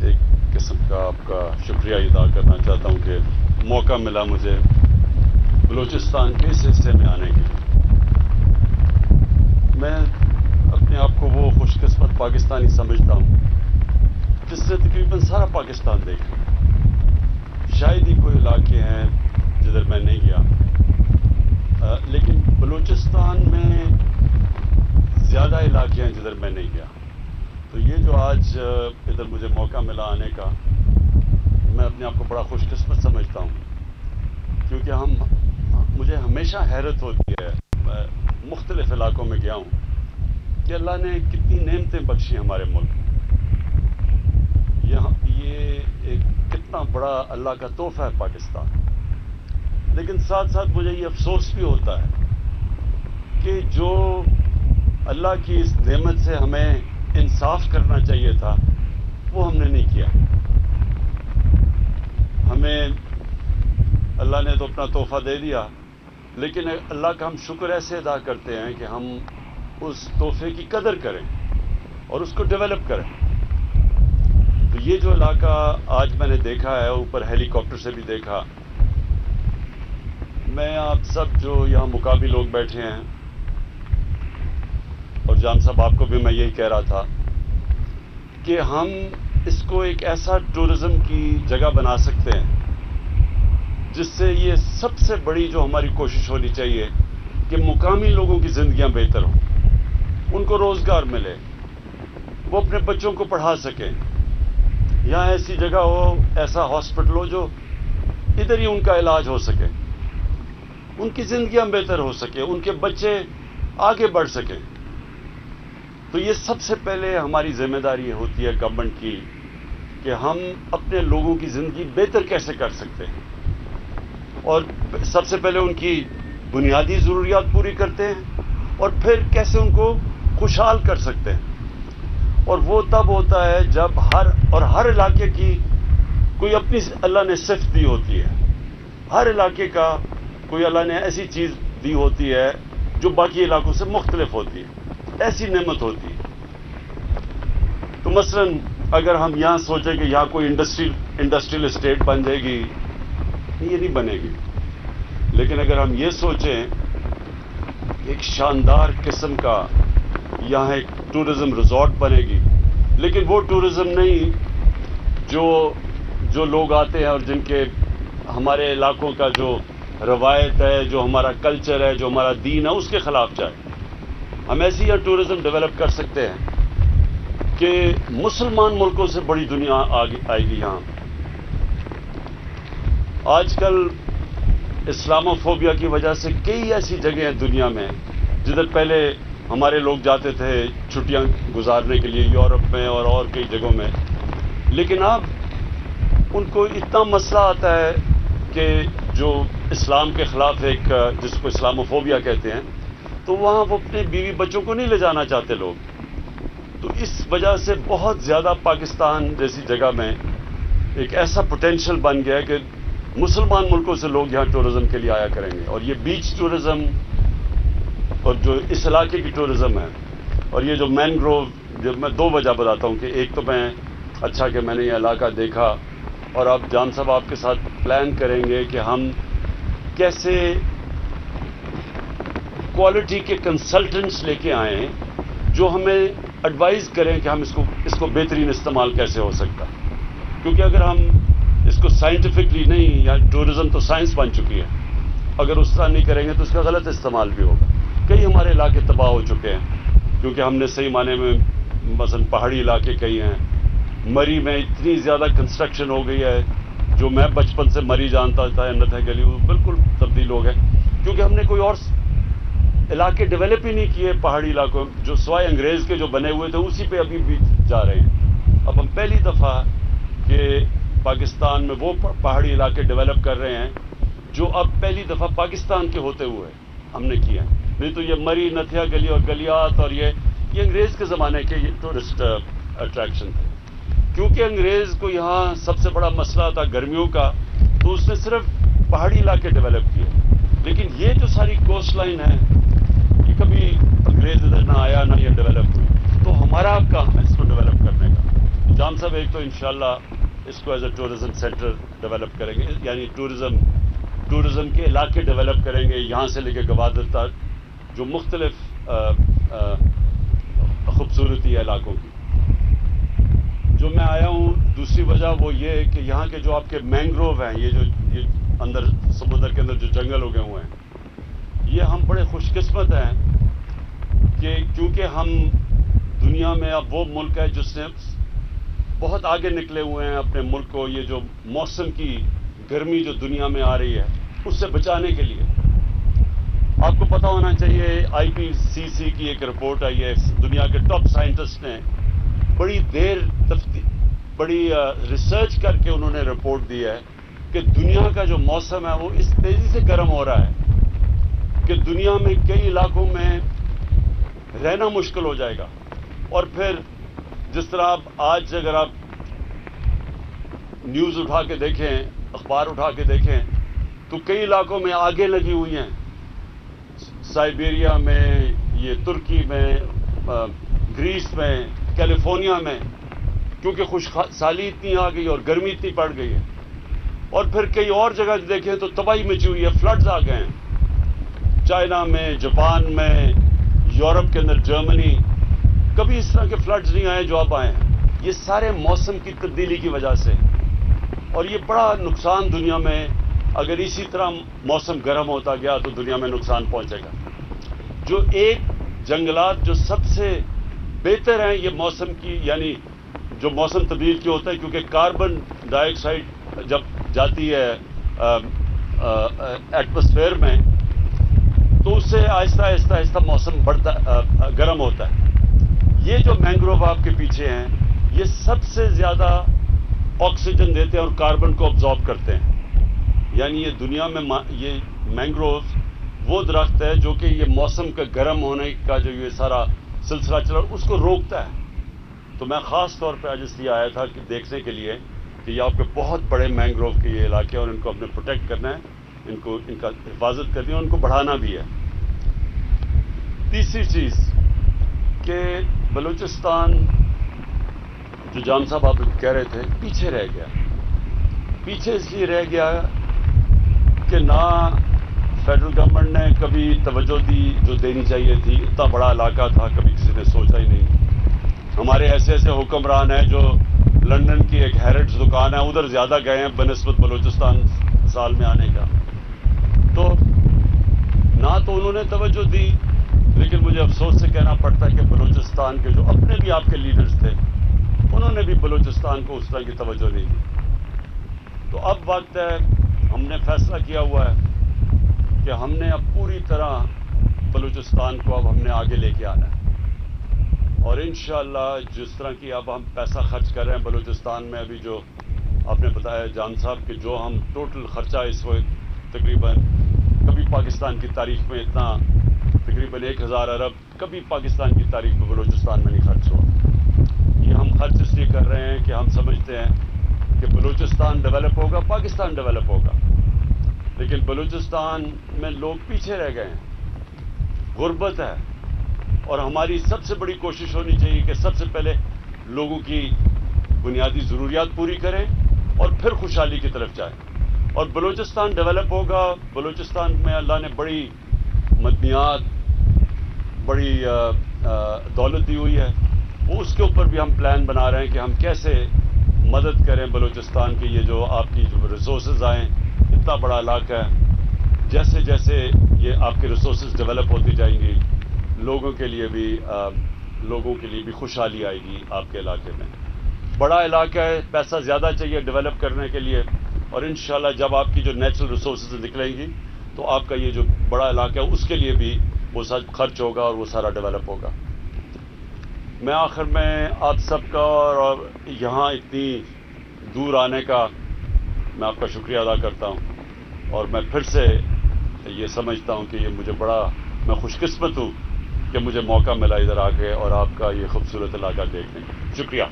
ایک قسم کا آپ کا شکریہ ادا کرنا چاہتا ہوں کہ موقع ملا مجھے بلوچستان کے اس حصے میں آنے کے لیے۔ میں اپنے آپ کو وہ خوش قسمت پاکستانی سمجھتا ہوں جس سے تقریباً سارا پاکستان دیکھا۔ شاید ہی کوئی علاقے ہیں جدھر میں نہیں گیا، لیکن بلوچستان میں زیادہ علاقے ہیں جدھر میں نہیں گیا۔ تو یہ جو آج ادھر مجھے موقع ملا آنے کا، میں اپنے آپ کو بڑا خوش قسمت سمجھتا ہوں، کیونکہ مجھے ہمیشہ حیرت ہوتی ہے، میں مختلف علاقوں میں گیا ہوں کہ اللہ نے کتنی نعمتیں بخشی ہمارے ملک میں۔ یہ ایک کتنا بڑا اللہ کا تحفہ ہے پاکستان، لیکن ساتھ ساتھ مجھے یہ افسوس بھی ہوتا ہے کہ جو اللہ کی اس نعمت سے ہمیں انصاف کرنا چاہیے تھا وہ ہم نے نہیں کیا۔ ہمیں اللہ نے تو اپنا تحفہ دے دیا، لیکن اللہ کا ہم شکر ایسے ادا کرتے ہیں کہ ہم اس تحفے کی قدر کریں اور اس کو ڈیولپ کریں۔ تو یہ جو علاقہ آج میں نے دیکھا ہے، اوپر ہیلی کاپٹر سے بھی دیکھا، میں آپ سب جو یہاں مقامی لوگ بیٹھے ہیں، اور جان صاحب آپ کو بھی میں یہی کہہ رہا تھا کہ ہم اس کو ایک ایسا ٹورزم کی جگہ بنا سکتے ہیں جس سے یہ سب سے بڑی جو ہماری کوشش ہونی چاہیے کہ مقامی لوگوں کی زندگیاں بہتر ہوں، ان کو روزگار ملے، وہ اپنے بچوں کو پڑھا سکیں، یہاں ایسی جگہ ہو، ایسا ہاسپٹل ہو جو ادھر ہی ان کا علاج ہو سکے، ان کی زندگیاں بہتر ہو سکے، ان کے بچے آگے بڑھ سکیں۔ تو یہ سب سے پہلے ہماری ذمہ داری ہوتی ہے گورنمنٹ کی کہ ہم اپنے لوگوں کی زندگی بہتر کیسے کر سکتے ہیں، اور سب سے پہلے ان کی بنیادی ضروریات پوری کرتے ہیں، اور پھر کیسے ان کو خوشحال کر سکتے ہیں۔ اور وہ تب ہوتا ہے جب ہر علاقے کی کوئی اپنی اللہ نے صفت دی ہوتی ہے، ہر علاقے کا کوئی اللہ نے ایسی چیز دی ہوتی ہے جو باقی علاقوں سے مختلف ہوتی ہے، ایسی نعمت ہوتی ہے۔ تو مثلا اگر ہم یہاں سوچیں کہ یہاں کوئی انڈسٹریل اسٹیٹ بن جائے گی، یہ نہیں بنے گی، لیکن اگر ہم یہ سوچیں ایک شاندار قسم کا یہاں ایک ٹورزم ریزورٹ بنے گی، لیکن وہ ٹورزم نہیں جو لوگ آتے ہیں اور جن کے ہمارے علاقوں کا جو روایت ہے، جو ہمارا کلچر ہے، جو ہمارا دین ہے، اس کے خلاف جائے۔ ہم ایسی یہ ٹورزم ڈیولپ کر سکتے ہیں کہ مسلمان ملکوں سے بڑی دنیا آئے گی یہاں۔ آج کل اسلاموفوبیا کی وجہ سے کئی ایسی جگہیں ہیں دنیا میں جدھر پہلے ہمارے لوگ جاتے تھے چھٹیاں گزارنے کے لیے، یورپ میں اور کئی جگہوں میں، لیکن اب ان کو اتنا مسئلہ آتا ہے کہ جو اسلام کے خلاف ایک جس کو اسلاموفوبیا کہتے ہیں، تو وہاں وہ اپنے بیوی بچوں کو نہیں لے جانا چاہتے لوگ۔ تو اس وجہ سے بہت زیادہ پاکستان جیسی جگہ میں ایک ایسا پوٹینشیل بن گیا ہے کہ مسلمان ملکوں سے لوگ یہاں ٹورزم کے لیے آیا کریں گے، اور یہ بیچ ٹورزم اور جو اس علاقے کی ٹورزم ہے، اور یہ جو مینگروو، جو میں دو وجہ بتاتا ہوں کہ ایک تو کہ میں نے یہ علاقہ دیکھا، اور اب جان صاحب آپ کے ساتھ پلان کریں گے کہ ہم کیسے کوالٹی کے کنسلٹنٹس لے کے آئیں جو ہمیں ایڈوائز کریں کہ ہم اس کو بہترین استعمال کیسے ہو سکتا ہے۔ کیونکہ اگر ہم اس کو سائنٹیفکلی نہیں، یا ٹورزم تو سائنس بن چکی ہے، اگر اس طرح نہیں کریں گے تو اس کا غلط استعمال بھی ہوگا۔ کئی ہمارے علاقے تباہ ہو چکے ہیں کیونکہ ہم نے صحیح معنی میں مثلا پہاڑی علاقے کئی ہیں۔ مری میں اتنی زیادہ کنسٹرکشن ہو گئی ہے، جو میں بچپن سے مری جانتا تھا، نتھا گلی، وہ بالکل تبدیل ہو گئے کیونکہ ہم نے کوئی اور علاقے ڈیولپ ہی نہیں کیے پہاڑی علاقوں، جو سوائے انگریز کے جو بنے ہوئے تھے اسی پہ ابھی بھی جا رہے ہیں۔ اب ہم پہلی دفعہ کہ پاکستان میں وہ پہاڑی علاقے ڈیولپ کر رہے ہیں جو اب پہلی دفعہ پاکستان کے ہوتے ہوئے ہم نے کیا، نہیں تو یہ مری، نتھیا گلی اور گلیات اور یہ انگریز کے زمانے کے یہ ٹورسٹ اٹریکشن تھے۔ کیونکہ انگریز کو یہاں سب سے بڑا مسئلہ تھا گرمیوں کا، تو اس نے صرف پہاڑی علاقے ڈیولپ کیے، لیکن یہ جو ساری کوسٹ لائن ہے یہ کبھی انگریز ادھر نہ آیا نہ یہ ڈیولپ ہوئی، تو ہمارا کام ہے اس کو ڈیولپ کرنے کا۔ جان صاحب ایک تو انشاءاللہ اس کو as a tourism centre develop کریں گے, یعنی ٹورزم کے علاقے ڈیولپ کریں گے, یہاں سے لے کے گوادر تک جو مختلف خوبصورتی ہے علاقوں کی. جو میں آیا ہوں دوسری وجہ وہ یہ ہے کہ یہاں کے جو آپ کے مینگروو ہیں, یہ اندر سمندر کے اندر جو جنگل ہو گئے ہوئے ہیں, یہ ہم بڑے خوش قسمت ہیں کہ کیونکہ ہم دنیا میں اب وہ ملک ہے جس نے بہت آگے نکلے ہوئے ہیں اپنے ملک کو یہ جو موسم کی گرمی جو دنیا میں آ رہی ہے اس سے بچانے کے لیے. آپ کو پتا ہونا چاہیے IPCC کی ایک رپورٹ آئی ہے, دنیا کے ٹاپ سائنٹسٹ نے بڑی ریسرچ کر کے انہوں نے رپورٹ دی ہے کہ دنیا کا جو موسم ہے وہ اس تیزی سے گرم ہو رہا ہے کہ دنیا میں کئی علاقوں میں رہنا مشکل ہو جائے گا. اور پھر جس طرح آج اگر آپ نیوز اٹھا کے دیکھیں, اخبار اٹھا کے دیکھیں تو کئی علاقوں میں آگیں لگی ہوئی ہیں, سائبیریا میں, یہ ترکی میں, گریس میں, کیلیفورنیا میں, کیونکہ خشک سالی اتنی آ گئی اور گرمی اتنی پڑ گئی ہے. اور پھر کئی اور جگہ دیکھیں تو تباہی مچی ہوئی ہے, فلڈز آ گئے ہیں چائنا میں, جاپان میں, یورپ کے اندر جرمنی. کبھی اس طرح کے فلڈز نہیں آئے جو اب آئے ہیں. یہ سارے موسم کی تبدیلی کی وجہ سے, اور یہ بڑا نقصان دنیا میں, اگر اسی طرح موسم گرم ہوتا گیا تو دنیا میں نقصان پہنچے گا. جو ایک جنگلات جو سب سے بہتر ہیں یہ موسم کی, یعنی جو موسم تبدیل کی ہوتا ہے, کیونکہ کاربن ڈائی آکسائڈ جب جاتی ہے ایٹماسفیئر میں تو اس سے آہستہ آہستہ آہستہ موسم بڑھتا گرم ہوتا ہے. یہ جو مینگروو آپ کے پیچھے ہیں یہ سب سے زیادہ آکسیجن دیتے ہیں اور کاربن کو ابزارب کرتے ہیں. یعنی یہ دنیا میں یہ مینگروو وہ درخت ہے جو کہ یہ موسم کا گرم ہونے کا جو یہ سارا سلسلہ چلا اس کو روکتا ہے. تو میں خاص طور پہ آج اس لیے آیا تھا کہ دیکھنے کے لیے کہ یہ آپ کے بہت بڑے مینگروو کے یہ علاقے ہیں اور ان کو اپنے پروٹیکٹ کرنا ہے, ان کا حفاظت کرنی ہے اور ان کو بڑھانا بھی ہے. تیسری چیز کہ بلوچستان جو جان صاحب آپ کہہ رہے تھے پیچھے رہ گیا. پیچھے اس لیے رہ گیا کہ نہ فیڈرل گورنمنٹ نے کبھی توجہ دی جو دینی چاہیے تھی. اتنا بڑا علاقہ تھا کبھی کسی نے سوچا ہی نہیں. ہمارے ایسے ایسے حکمران ہیں جو لندن کی ایک ہیریٹس دکان ہے ادھر زیادہ گئے ہیں بنسبت بلوچستان سال میں آنے کا. تو نہ تو انہوں نے توجہ دی, لیکن مجھے افسوس سے کہنا پڑتا ہے کہ بلوچستان کے جو اپنے بھی آپ کے لیڈرز تھے انہوں نے بھی بلوچستان کو اس طرح کی توجہ نہیں دی. تو اب وقت ہے, ہم نے فیصلہ کیا ہوا ہے کہ ہم نے اب پوری طرح بلوچستان کو اب ہم نے آگے لے کے آنا ہے. اور انشاءاللہ جس طرح کی اب ہم پیسہ خرچ کر رہے ہیں بلوچستان میں, ابھی جو آپ نے بتایا جان صاحب کہ جو ہم ٹوٹل خرچہ اس وقت تقریباً کبھی پاکستان کی تاریخ میں اتنا تقریباً 1000 ارب کبھی پاکستان کی تاریخ میں بلوچستان میں نہیں خرچ ہوا. یہ ہم خرچ اس لیے کر رہے ہیں کہ ہم سمجھتے ہیں کہ بلوچستان ڈیولپ ہوگا, پاکستان ڈیولپ ہوگا, لیکن بلوچستان میں لوگ پیچھے رہ گئے ہیں, غربت ہے. اور ہماری سب سے بڑی کوشش ہونی چاہیے کہ سب سے پہلے لوگوں کی بنیادی ضروریات پوری کریں اور پھر خوشحالی کی طرف جائیں. اور بلوچستان ڈیولپ ہوگا. بلوچستان میں اللہ نے بڑی مدنیات, بڑی دولت دی ہوئی ہے, وہ اس کے اوپر بھی ہم پلان بنا رہے ہیں کہ ہم کیسے مدد کریں بلوچستان کی. یہ جو آپ کی جو ریسورسز آئیں, اتنا بڑا علاقہ ہے, جیسے جیسے یہ آپ کے ریسورسز ڈیولپ ہوتی جائیں گی لوگوں کے لیے بھی خوشحالی آئے گی. آپ کے علاقے میں بڑا علاقہ ہے, پیسہ زیادہ چاہیے ڈیولپ کرنے کے لیے, اور انشاءاللہ جب آپ کی جو نیچرل ریسورسز نکلیں گی تو آپ کا یہ جو بڑا علاقہ ہے اس کے لیے بھی وہ سب خرچ ہوگا اور وہ سارا ڈیولپ ہوگا. میں آخر میں آپ سب کا اور یہاں اتنی دور آنے کا میں آپ کا شکریہ ادا کرتا ہوں, اور میں پھر سے یہ سمجھتا ہوں کہ یہ مجھے میں خوش قسمت ہوں کہ مجھے موقع ملا ادھر آ کے اور آپ کا یہ خوبصورت علاقہ دیکھنے کا. شکریہ.